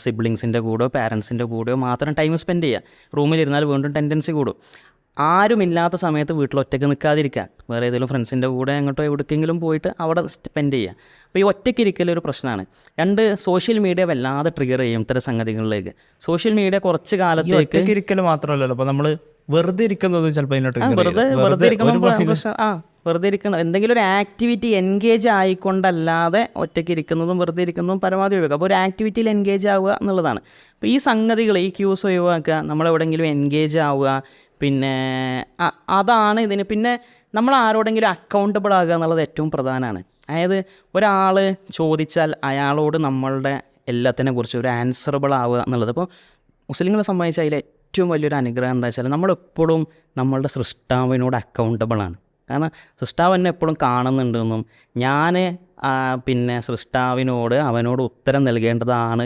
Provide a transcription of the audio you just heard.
സിബ്ലിങ്സിൻ്റെ കൂടെയോ പാരൻസിൻ്റെ കൂടെയോ മാത്രം ടൈം സ്പെൻഡ് ചെയ്യുക. റൂമിലിരുന്നാൽ വീണ്ടും ടെൻഡൻസി കൂടും. ആരുമില്ലാത്ത സമയത്ത് വീട്ടിൽ ഒറ്റയ്ക്ക് നിൽക്കാതിരിക്കുക, വേറെ ഏതെങ്കിലും ഫ്രണ്ട്സിൻ്റെ കൂടെ എങ്ങോട്ടോ എവിടേക്കെങ്കിലും പോയിട്ട് അവിടെ സ്പെൻഡ് ചെയ്യുക. അപ്പോൾ ഈ ഒറ്റയ്ക്ക് ഇരിക്കലൊരു പ്രശ്നമാണ്. രണ്ട്, സോഷ്യൽ മീഡിയ വല്ലാതെ ട്രിഗർ ചെയ്യും ഇത്തരം സംഗതികളിലേക്ക്. സോഷ്യൽ മീഡിയ കുറച്ച് കാലത്തേക്ക് ഇരിക്കൽ മാത്രമല്ലല്ലോ, അപ്പോൾ നമ്മൾ വെറുതെ ഇരിക്കുന്നതും ചിലപ്പോൾ വെറുതെ ഇരിക്കണം, എന്തെങ്കിലും ഒരു ആക്ടിവിറ്റി എൻഗേജ് ആയിക്കൊണ്ടല്ലാതെ ഒറ്റയ്ക്ക് ഇരിക്കുന്നതും വെറുതെ ഇരിക്കുന്നതും പരമാവധി ഒഴിവാക്കുക. അപ്പോൾ ഒരു ആക്ടിവിറ്റിയിൽ എൻഗേജ് ആവുക എന്നുള്ളതാണ്. അപ്പോൾ ഈ സംഗതികൾ, ഈ ക്യൂസ് ഒഴിവാക്കുക, നമ്മളെവിടെയെങ്കിലും എൻഗേജ് ആവുക, പിന്നെ അതാണ് ഇതിന്. പിന്നെ നമ്മൾ ആരോടെങ്കിലും അക്കൗണ്ടബിൾ ആകുക എന്നുള്ളത് ഏറ്റവും പ്രധാനമാണ്. അതായത് ഒരാൾ ചോദിച്ചാൽ അയാളോട് നമ്മളുടെ എല്ലാത്തിനെ കുറിച്ച് ഒരു ആൻസറബിൾ ആവുക എന്നുള്ളത്. അപ്പോൾ മുസ്ലിങ്ങളെ സംബന്ധിച്ച് അതിൽ ഏറ്റവും വലിയൊരു അനുഗ്രഹം എന്താ വെച്ചാൽ നമ്മളെപ്പോഴും നമ്മളുടെ സൃഷ്ടാവിനോട് അക്കൗണ്ടബിളാണ്. കാരണം സൃഷ്ടാവ് എന്നെ എപ്പോഴും കാണുന്നുണ്ടെന്നും ഞാൻ പിന്നെ സൃഷ്ടാവിനോട് അവനോട് ഉത്തരം നൽകേണ്ടതാണ്